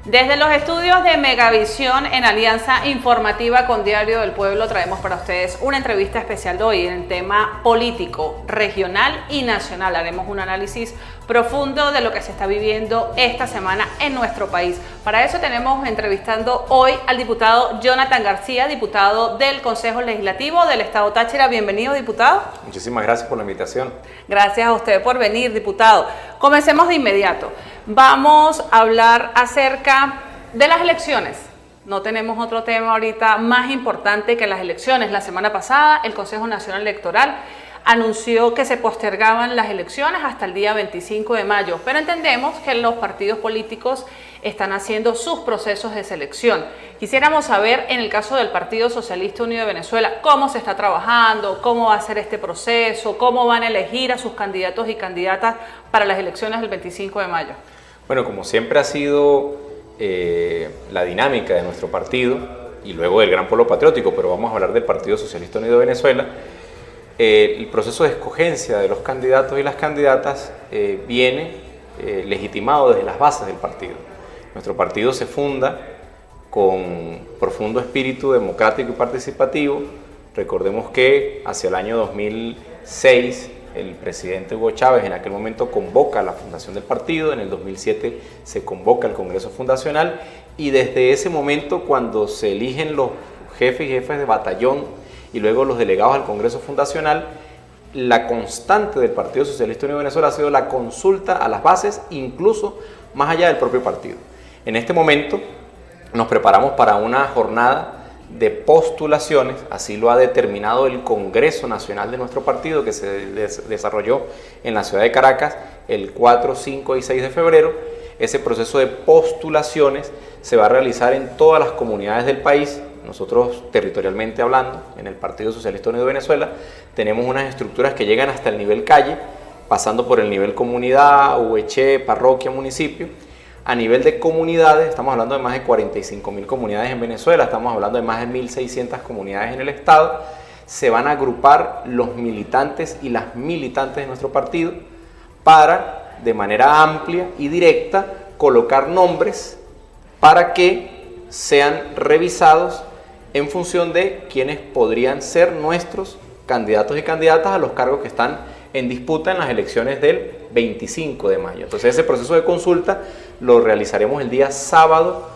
Desde los estudios de Megavisión, en alianza informativa con Diario del Pueblo, traemos para ustedes una entrevista especial de hoy en el tema político, regional y nacional. Haremos un análisis profundo de lo que se está viviendo esta semana en nuestro país. Para eso tenemos entrevistando hoy al diputado Jonathan García, diputado del Consejo Legislativo del Estado Táchira. Bienvenido, diputado. Muchísimas gracias por la invitación. Gracias a usted por venir, diputado. Comencemos de inmediato. Vamos a hablar acerca de las elecciones. No tenemos otro tema ahorita más importante que las elecciones. La semana pasada el Consejo Nacional Electoral anunció que se postergaban las elecciones hasta el día 25 de mayo, pero entendemos que los partidos políticos están haciendo sus procesos de selección. Quisiéramos saber, en el caso del Partido Socialista Unido de Venezuela, cómo se está trabajando, cómo va a ser este proceso, cómo van a elegir a sus candidatos y candidatas para las elecciones del 25 de mayo. Bueno, como siempre ha sido la dinámica de nuestro partido y luego del Gran Polo Patriótico, pero vamos a hablar del Partido Socialista Unido de Venezuela. El proceso de escogencia de los candidatos y las candidatas viene legitimado desde las bases del partido. Nuestro partido se funda con profundo espíritu democrático y participativo. Recordemos que hacia el año 2006 el presidente Hugo Chávez en aquel momento convoca la fundación del partido, en el 2007 se convoca el Congreso Fundacional y desde ese momento, cuando se eligen los jefes y jefes de batallón y luego los delegados al Congreso Fundacional, la constante del Partido Socialista Unido de Venezuela ha sido la consulta a las bases, incluso más allá del propio partido. En este momento nos preparamos para una jornada de postulaciones, así lo ha determinado el Congreso Nacional de nuestro partido, que se desarrolló en la ciudad de Caracas el 4, 5 y 6 de febrero. Ese proceso de postulaciones se va a realizar en todas las comunidades del país. Nosotros, territorialmente hablando, en el Partido Socialista Unido de Venezuela, tenemos unas estructuras que llegan hasta el nivel calle, pasando por el nivel comunidad, UH, parroquia, municipio. A nivel de comunidades, estamos hablando de más de 45.000 comunidades en Venezuela, estamos hablando de más de 1.600 comunidades en el estado. Se van a agrupar los militantes y las militantes de nuestro partido para, de manera amplia y directa, colocar nombres para que sean revisados en función de quienes podrían ser nuestros candidatos y candidatas a los cargos que están en disputa en las elecciones del 25 de mayo. Entonces ese proceso de consulta lo realizaremos el día sábado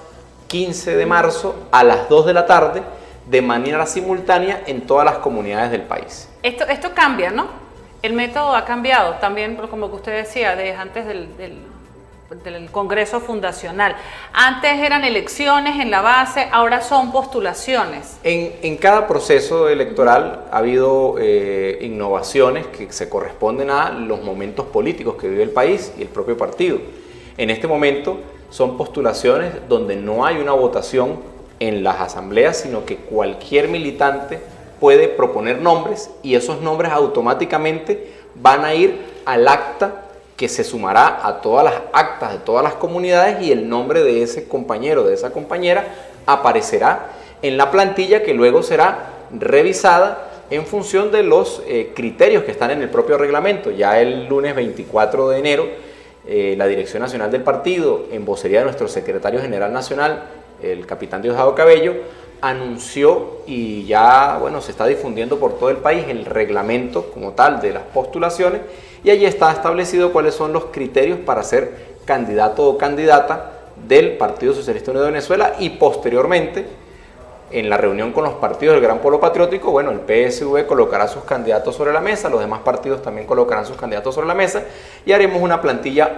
15 de marzo a las 2 de la tarde de manera simultánea en todas las comunidades del país. Esto cambia, ¿no? El método ha cambiado también, como que usted decía, desde antes del Congreso Fundacional. Antes eran elecciones en la base, ahora son postulaciones. En cada proceso electoral ha habido innovaciones que se corresponden a los momentos políticos que vive el país y el propio partido. En este momento son postulaciones donde no hay una votación en las asambleas, sino que cualquier militante puede proponer nombres y esos nombres automáticamente van a ir al acta que se sumará a todas las actas de todas las comunidades y el nombre de ese compañero, de esa compañera, aparecerá en la plantilla que luego será revisada en función de los criterios que están en el propio reglamento. Ya el lunes 24 de enero, la Dirección Nacional del Partido, en vocería de nuestro secretario general nacional, el capitán Diosdado Cabello, anunció y ya se está difundiendo por todo el país el reglamento como tal de las postulaciones y allí está establecido cuáles son los criterios para ser candidato o candidata del Partido Socialista Unido de Venezuela y posteriormente en la reunión con los partidos del Gran Polo Patriótico, el PSV colocará sus candidatos sobre la mesa, los demás partidos también colocarán sus candidatos sobre la mesa y haremos una plantilla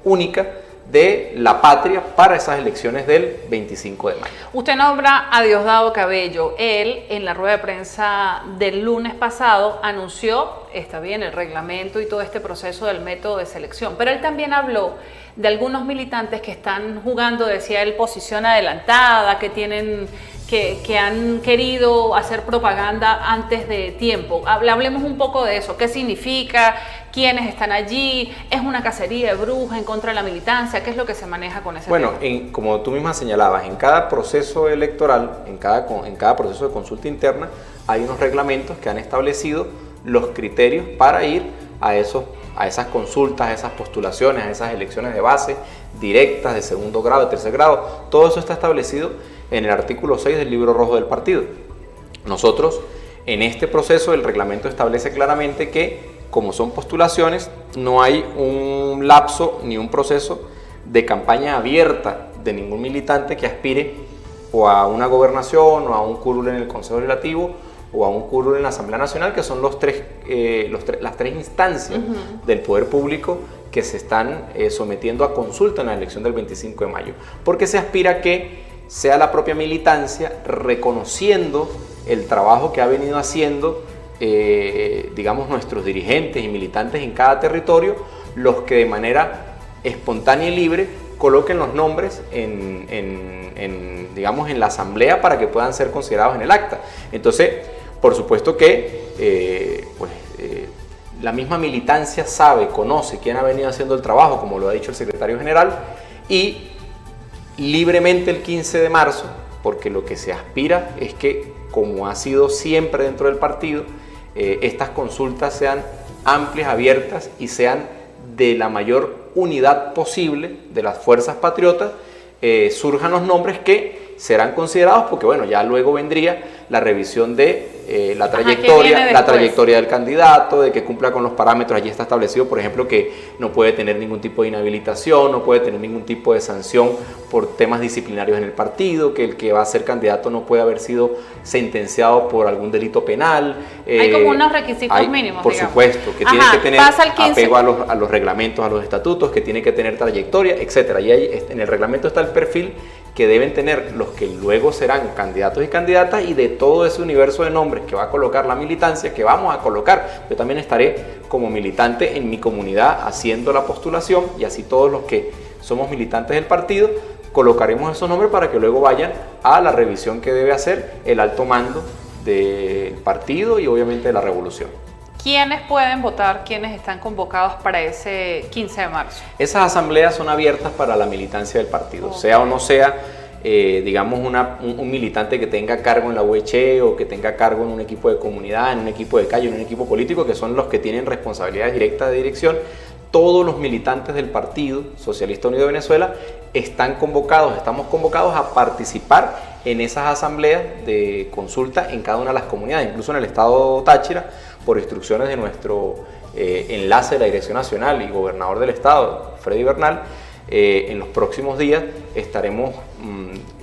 única de la patria para esas elecciones del 25 de mayo. Usted nombra a Diosdado Cabello. Él, en la rueda de prensa del lunes pasado, anunció, está bien, el reglamento y todo este proceso del método de selección, pero él también habló de algunos militantes que están jugando, decía él, posición adelantada, que tienen que han querido hacer propaganda antes de tiempo. Hablemos un poco de eso. ¿Qué significa? ¿Quiénes están allí? ¿Es una cacería de brujas en contra de la militancia? ¿Qué es lo que se maneja con ese tema? Bueno, como tú misma señalabas, en cada proceso electoral, en cada proceso de consulta interna, hay unos reglamentos que han establecido los criterios para ir a esas consultas, a esas postulaciones, a esas elecciones de base, directas, de segundo grado, de tercer grado. Todo eso está establecido en el artículo 6 del libro rojo del partido. Nosotros, en este proceso, el reglamento establece claramente que, como son postulaciones, no hay un lapso ni un proceso de campaña abierta de ningún militante que aspire o a una gobernación o a un curul en el Consejo Legislativo o a un curul en la Asamblea Nacional, que son las tres instancias del poder público que se están sometiendo a consulta en la elección del 25 de mayo. Porque se aspira a que sea la propia militancia reconociendo el trabajo que ha venido haciendo, digamos, nuestros dirigentes y militantes en cada territorio, los que de manera espontánea y libre coloquen los nombres digamos, en la asamblea para que puedan ser considerados en el acta. Entonces, por supuesto que la misma militancia sabe, conoce quién ha venido haciendo el trabajo, como lo ha dicho el secretario general, y libremente el 15 de marzo, porque lo que se aspira es que, como ha sido siempre dentro del partido, estas consultas sean amplias, abiertas y sean de la mayor unidad posible de las fuerzas patriotas, surjan los nombres que serán considerados, porque bueno, ya luego vendría la revisión de la trayectoria del candidato, de que cumpla con los parámetros. Allí está establecido, por ejemplo, que no puede tener ningún tipo de inhabilitación, no puede tener ningún tipo de sanción por temas disciplinarios en el partido, que el que va a ser candidato no puede haber sido sentenciado por algún delito penal. Hay como unos requisitos mínimos, por digamos. supuesto, que tiene que tener apego a los reglamentos, a los estatutos, que tiene que tener trayectoria, etcétera. Y ahí en el reglamento está el perfil que deben tener los que luego serán candidatos y candidatas, y de todo ese universo de nombres que va a colocar la militancia, que vamos a colocar. Yo también estaré como militante en mi comunidad haciendo la postulación, y así todos los que somos militantes del partido colocaremos esos nombres para que luego vayan a la revisión que debe hacer el alto mando del partido y obviamente de la revolución. ¿Quiénes pueden votar? ¿Quiénes están convocados para ese 15 de marzo? Esas asambleas son abiertas para la militancia del partido, sea o no sea, digamos, un militante que tenga cargo en la UECHE o que tenga cargo en un equipo de comunidad, en un equipo de calle, en un equipo político, que son los que tienen responsabilidades directas de dirección. Todos los militantes del Partido Socialista Unido de Venezuela estamos convocados a participar en esas asambleas de consulta en cada una de las comunidades, incluso en el estado Táchira, por instrucciones de nuestro enlace de la Dirección Nacional y gobernador del estado, Freddy Bernal. En los próximos días estaremos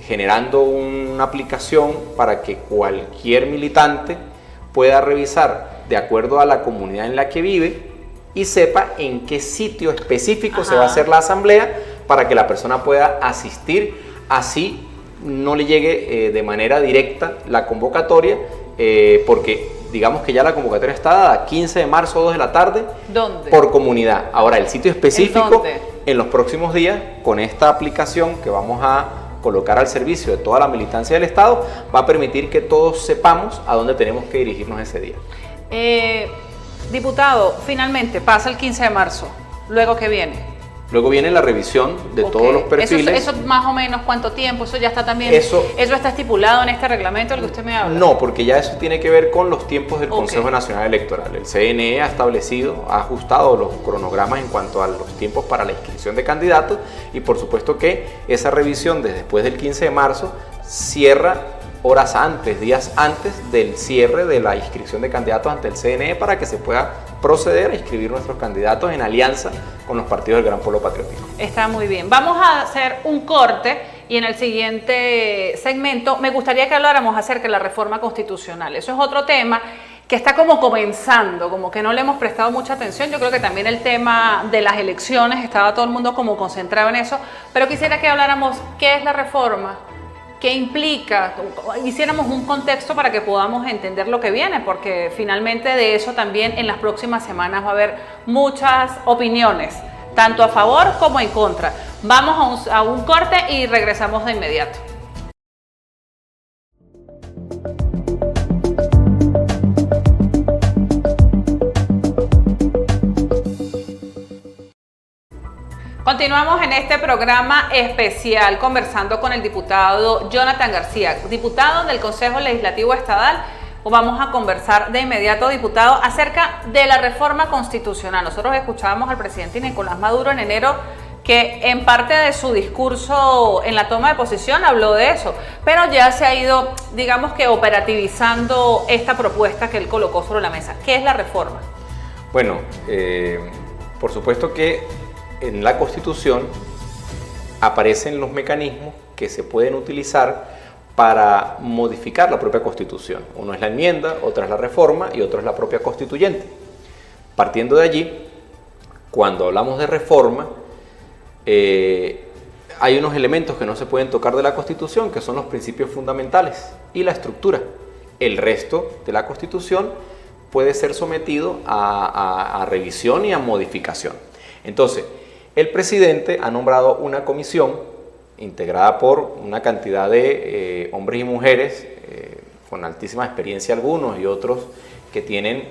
generando una aplicación para que cualquier militante pueda revisar de acuerdo a la comunidad en la que vive y sepa en qué sitio específico se va a hacer la asamblea, para que la persona pueda asistir, así no le llegue de manera directa la convocatoria, porque digamos que ya la convocatoria está dada 15 de marzo, 2 de la tarde. ¿Dónde? Por comunidad. Ahora, el sitio específico, en los próximos días, con esta aplicación que vamos a colocar al servicio de toda la militancia del Estado, va a permitir que todos sepamos a dónde tenemos que dirigirnos ese día. Diputado, finalmente pasa el 15 de marzo. ¿Luego qué viene? Luego viene la revisión de todos los perfiles. ¿Eso más o menos cuánto tiempo? ¿Eso ya está también? ¿Eso está estipulado en este reglamento del que usted me habla? No, porque ya eso tiene que ver con los tiempos del Consejo Nacional Electoral. El CNE ha establecido, ha ajustado los cronogramas en cuanto a los tiempos para la inscripción de candidatos, y por supuesto que esa revisión después del 15 de marzo cierra horas antes, días antes del cierre de la inscripción de candidatos ante el CNE, para que se pueda proceder a inscribir nuestros candidatos en alianza con los partidos del Gran Polo Patriótico. Está muy bien. Vamos a hacer un corte y en el siguiente segmento me gustaría que habláramos acerca de la reforma constitucional. Eso es otro tema que está como comenzando, como que no le hemos prestado mucha atención. Yo creo que también el tema de las elecciones, estaba todo el mundo como concentrado en eso, pero quisiera que habláramos qué es la reforma, qué implica, hiciéramos un contexto para que podamos entender lo que viene, porque finalmente de eso también en las próximas semanas va a haber muchas opiniones, tanto a favor como en contra. Vamos a un corte y regresamos de inmediato. Continuamos en este programa especial conversando con el diputado Jonathan García, diputado del Consejo Legislativo Estatal. Vamos a conversar de inmediato, diputado, acerca de la reforma constitucional. Nosotros escuchábamos al presidente Nicolás Maduro en enero que en parte de su discurso en la toma de posición habló de eso, pero ya se ha ido, digamos que operativizando esta propuesta que él colocó sobre la mesa. ¿Qué es la reforma? Bueno, por supuesto que en la Constitución aparecen los mecanismos que se pueden utilizar para modificar la propia Constitución. Uno es la enmienda, otra es la reforma y otro es la propia constituyente. Partiendo de allí, cuando hablamos de reforma, hay unos elementos que no se pueden tocar de la Constitución, que son los principios fundamentales y la estructura. El resto de la Constitución puede ser sometido a revisión y a modificación. Entonces, el presidente ha nombrado una comisión integrada por una cantidad de hombres y mujeres con altísima experiencia algunos y otros que tienen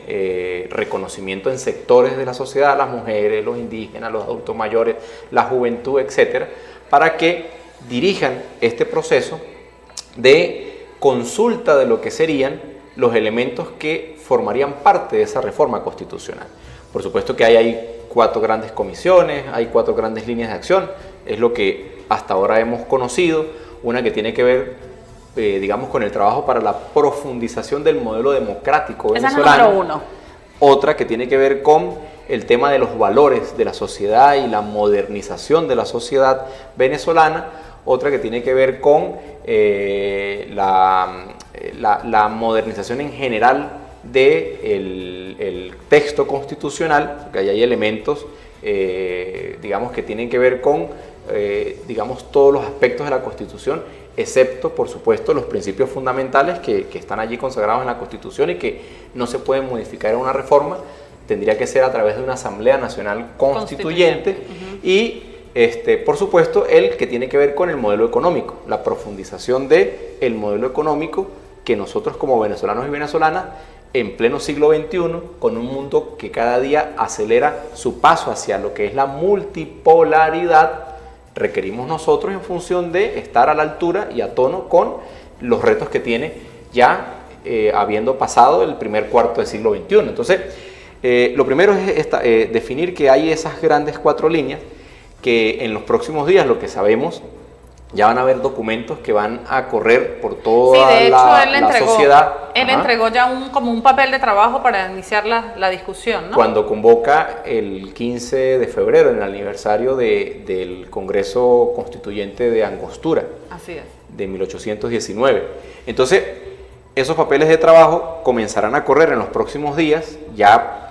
reconocimiento en sectores de la sociedad, las mujeres, los indígenas, los adultos mayores, la juventud, etcétera, para que dirijan este proceso de consulta de lo que serían los elementos que formarían parte de esa reforma constitucional. Por supuesto que hay 4 grandes comisiones, hay 4 grandes líneas de acción, es lo que hasta ahora hemos conocido, una que tiene que ver, digamos, con el trabajo para la profundización del modelo democrático venezolano. Esa es número 1. Otra que tiene que ver con el tema de los valores de la sociedad y la modernización de la sociedad venezolana. Otra que tiene que ver con la modernización en general del texto constitucional, porque ahí hay elementos, digamos, que tienen que ver con, digamos, todos los aspectos de la Constitución, excepto, por supuesto, los principios fundamentales que están allí consagrados en la Constitución y que no se pueden modificar en una reforma. Tendría que ser a través de una Asamblea Nacional Constituyente. Y, por supuesto, el que tiene que ver con el modelo económico, la profundización del modelo económico que nosotros como venezolanos y venezolanas, en pleno siglo XXI, con un mundo que cada día acelera su paso hacia lo que es la multipolaridad, requerimos nosotros en función de estar a la altura y a tono con los retos que tiene ya habiendo pasado el primer cuarto del siglo XXI. Entonces, lo primero es definir que hay esas grandes 4 líneas que en los próximos días, lo que sabemos, ya van a haber documentos que van a correr por toda la sociedad. Él entregó ya como un papel de trabajo para iniciar la discusión, ¿no? Cuando convoca el 15 de febrero, en el aniversario del Congreso Constituyente de Angostura. Así es. De 1819. Entonces, esos papeles de trabajo comenzarán a correr en los próximos días. Ya,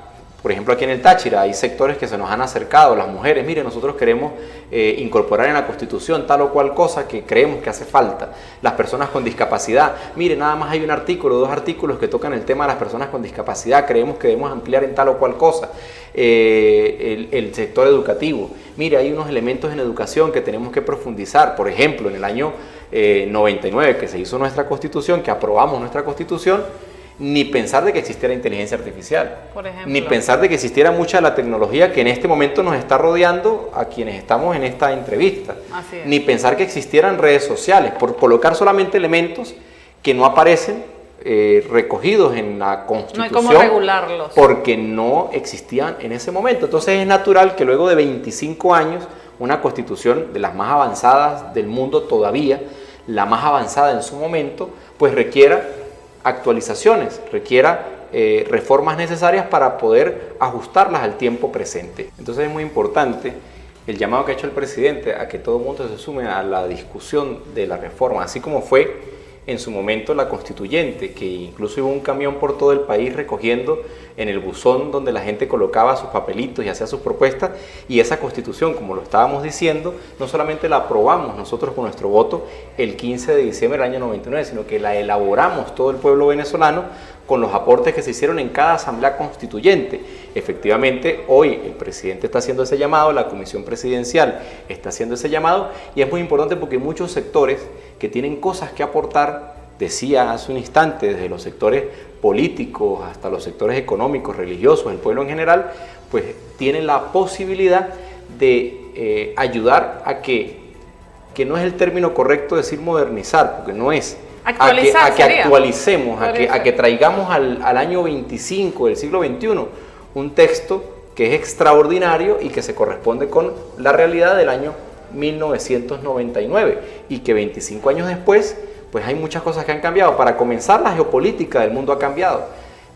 por ejemplo, aquí en el Táchira hay sectores que se nos han acercado, las mujeres, mire, nosotros queremos incorporar en la Constitución tal o cual cosa que creemos que hace falta. Las personas con discapacidad, mire, nada más hay un artículo, 2 artículos que tocan el tema de las personas con discapacidad, creemos que debemos ampliar en tal o cual cosa. El sector educativo, mire, hay unos elementos en educación que tenemos que profundizar. Por ejemplo, en el año 99 que se hizo nuestra Constitución, que aprobamos nuestra Constitución, ni pensar de que existiera inteligencia artificial, por ejemplo, ni pensar de que existiera mucha de la tecnología que en este momento nos está rodeando a quienes estamos en esta entrevista, ni pensar que existieran redes sociales, por colocar solamente elementos que no aparecen recogidos en la Constitución, no hay cómo regularlos, porque no existían en ese momento. Entonces es natural que luego de 25 años una Constitución de las más avanzadas del mundo todavía, la más avanzada en su momento, pues requiera actualizaciones, requiera reformas necesarias para poder ajustarlas al tiempo presente. Entonces es muy importante el llamado que ha hecho el presidente a que todo el mundo se sume a la discusión de la reforma, así como fue en su momento la constituyente, que incluso hubo un camión por todo el país recogiendo en el buzón donde la gente colocaba sus papelitos y hacía sus propuestas, y esa constitución, como lo estábamos diciendo, no solamente la aprobamos nosotros con nuestro voto el 15 de diciembre del año 99, sino que la elaboramos todo el pueblo venezolano con los aportes que se hicieron en cada asamblea constituyente. Efectivamente, hoy el presidente está haciendo ese llamado, la comisión presidencial está haciendo ese llamado, y es muy importante porque muchos sectores que tienen cosas que aportar, decía hace un instante, desde los sectores políticos hasta los sectores económicos, religiosos, el pueblo en general, pues tienen la posibilidad de ayudar a que no es el término correcto decir modernizar, porque no es, actualizar, a que actualicemos, a que traigamos al año 25 del siglo XXI un texto que es extraordinario y que se corresponde con la realidad del año 1999 y que 25 años después pues hay muchas cosas que han cambiado. Para comenzar, la geopolítica del mundo ha cambiado,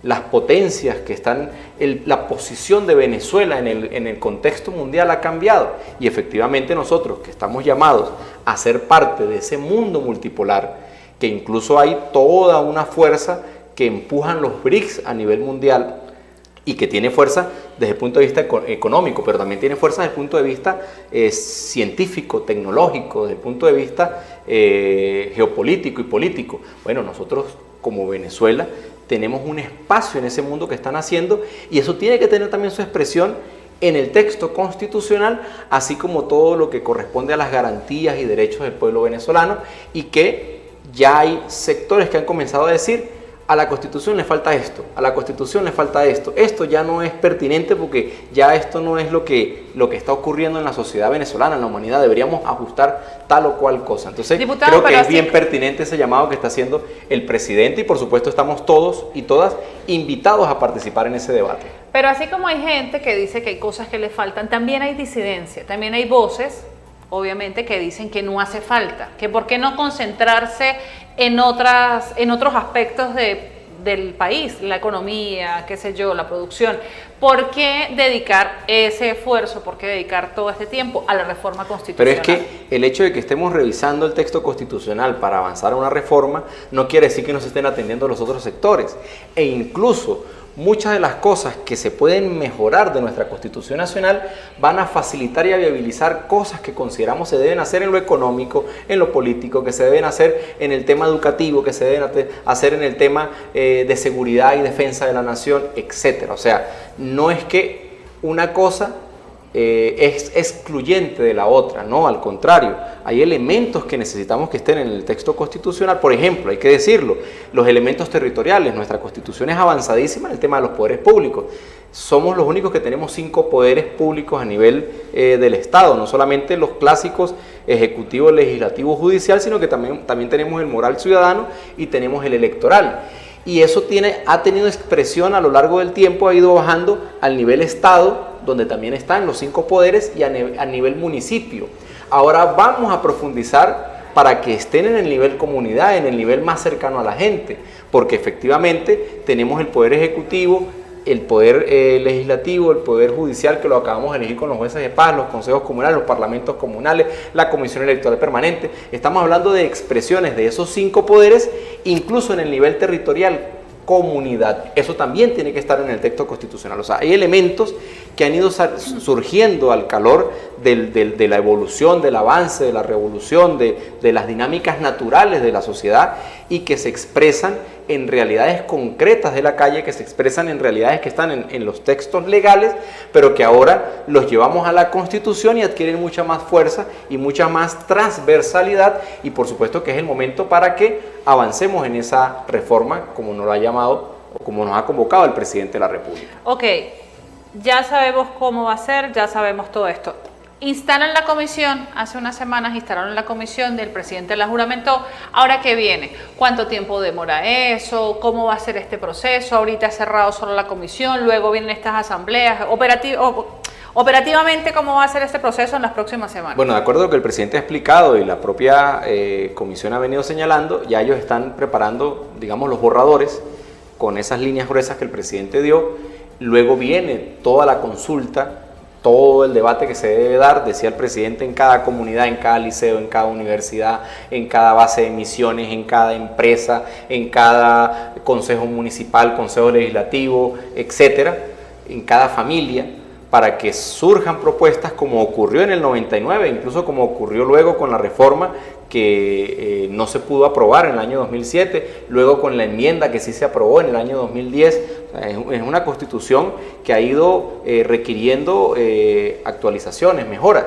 las potencias que están, la posición de Venezuela en el contexto mundial ha cambiado y efectivamente nosotros que estamos llamados a ser parte de ese mundo multipolar, que incluso hay toda una fuerza que empujan los BRICS a nivel mundial y que tiene fuerza desde el punto de vista económico, pero también tiene fuerza desde el punto de vista científico, tecnológico, desde el punto de vista geopolítico y político. Bueno, nosotros como Venezuela tenemos un espacio en ese mundo que están haciendo y eso tiene que tener también su expresión en el texto constitucional, así como todo lo que corresponde a las garantías y derechos del pueblo venezolano, y que ya hay sectores que han comenzado a decir: a la Constitución le falta esto, a la Constitución le falta esto, esto ya no es pertinente porque ya esto no es lo que está ocurriendo en la sociedad venezolana, en la humanidad, deberíamos ajustar tal o cual cosa. Entonces, creo que es bien pertinente ese llamado que está haciendo el presidente y por supuesto estamos todos y todas invitados a participar en ese debate. Pero así como hay gente que dice que hay cosas que le faltan, también hay disidencia, también hay voces, obviamente, que dicen que no hace falta, que por qué no concentrarse en otros aspectos del país, la economía, qué sé yo, la producción. ¿Por qué dedicar ese esfuerzo, por qué dedicar todo este tiempo a la reforma constitucional? Pero es que el hecho de que estemos revisando el texto constitucional para avanzar a una reforma no quiere decir que no se estén atendiendo los otros sectores. E incluso muchas de las cosas que se pueden mejorar de nuestra Constitución Nacional van a facilitar y a viabilizar cosas que consideramos se deben hacer en lo económico, en lo político, que se deben hacer en el tema educativo, que se deben hacer en el tema de seguridad y defensa de la nación, etc. O sea, no es que una cosa es excluyente de la otra, no, al contrario, hay elementos que necesitamos que estén en el texto constitucional. Por ejemplo, hay que decirlo, los elementos territoriales. Nuestra Constitución es avanzadísima en el tema de los poderes públicos. Somos los únicos que tenemos 5 poderes públicos a nivel del Estado, no solamente los clásicos ejecutivo, legislativo, judicial, sino que también tenemos el moral ciudadano y tenemos el electoral. Y eso ha tenido expresión a lo largo del tiempo, ha ido bajando al nivel Estado, donde también están los 5 poderes, y a nivel municipio. Ahora vamos a profundizar para que estén en el nivel comunidad, en el nivel más cercano a la gente, porque efectivamente tenemos el poder ejecutivo, el poder legislativo, el poder judicial, que lo acabamos de elegir con los jueces de paz, los consejos comunales, los parlamentos comunales, la comisión electoral permanente. Estamos hablando de expresiones de esos 5 poderes, incluso en el nivel territorial, comunidad. Eso también tiene que estar en el texto constitucional. O sea, hay elementos que han ido surgiendo al calor de la evolución, del avance, de la revolución, de las dinámicas naturales de la sociedad, y que se expresan en realidades concretas de la calle, que se expresan en realidades que están en los textos legales, pero que ahora los llevamos a la Constitución y adquieren mucha más fuerza y mucha más transversalidad, y por supuesto que es el momento para que avancemos en esa reforma, como nos lo ha llamado o como nos ha convocado el presidente de la República. Ok, ya sabemos cómo va a ser, ya sabemos todo esto. Instalan la comisión, hace unas semanas instalaron la comisión, el presidente la juramentó. Ahora, ¿qué viene? ¿Cuánto tiempo demora eso? ¿Cómo va a ser este proceso? Ahorita ha cerrado solo la comisión, luego vienen estas asambleas. Operativamente, ¿cómo va a ser este proceso en las próximas semanas? Bueno, de acuerdo a lo que el presidente ha explicado y la propia comisión ha venido señalando, ya ellos están preparando, digamos, los borradores con esas líneas gruesas que el presidente dio. Luego viene toda la consulta, todo el debate que se debe dar, decía el presidente, en cada comunidad, en cada liceo, en cada universidad, en cada base de misiones, en cada empresa, en cada consejo municipal, consejo legislativo, etcétera, en cada familia, para que surjan propuestas como ocurrió en el 99, incluso como ocurrió luego con la reforma que no se pudo aprobar en el año 2007, luego con la enmienda que sí se aprobó en el año 2010. Es una constitución que ha ido requiriendo actualizaciones, mejoras,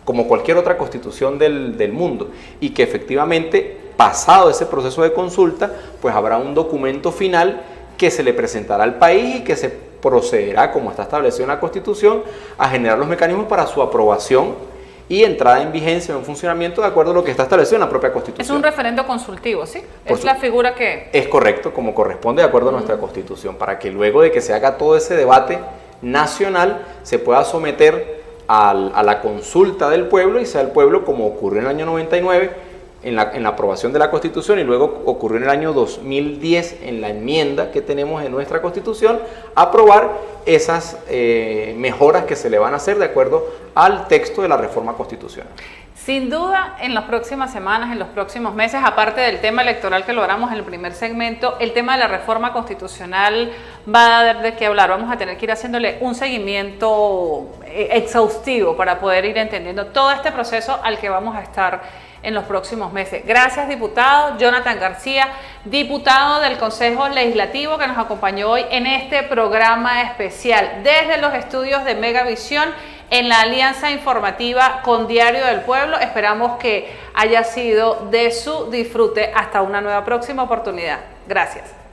como cualquier otra constitución del mundo, y que efectivamente, pasado ese proceso de consulta, pues habrá un documento final que se le presentará al país y que se procederá, como está establecido en la Constitución, a generar los mecanismos para su aprobación y entrada en vigencia o en funcionamiento de acuerdo a lo que está establecido en la propia Constitución. Es un referendo consultivo, ¿sí? Es la figura que... Es correcto, como corresponde de acuerdo a nuestra Constitución, para que luego de que se haga todo ese debate nacional se pueda someter a la consulta del pueblo y sea el pueblo, como ocurrió en el año 99, en la aprobación de la Constitución, y luego ocurrió en el año 2010 en la enmienda que tenemos en nuestra Constitución, aprobar esas mejoras que se le van a hacer de acuerdo al texto de la reforma constitucional. Sin duda, en las próximas semanas, en los próximos meses, aparte del tema electoral que logramos en el primer segmento, el tema de la reforma constitucional va a dar de qué hablar. Vamos a tener que ir haciéndole un seguimiento exhaustivo para poder ir entendiendo todo este proceso al que vamos a estar en los próximos meses. Gracias, diputado Jonathan García, diputado del Consejo Legislativo, que nos acompañó hoy en este programa especial desde los estudios de Megavisión en la alianza informativa con Diario del Pueblo. Esperamos que haya sido de su disfrute. Hasta una nueva próxima oportunidad. Gracias.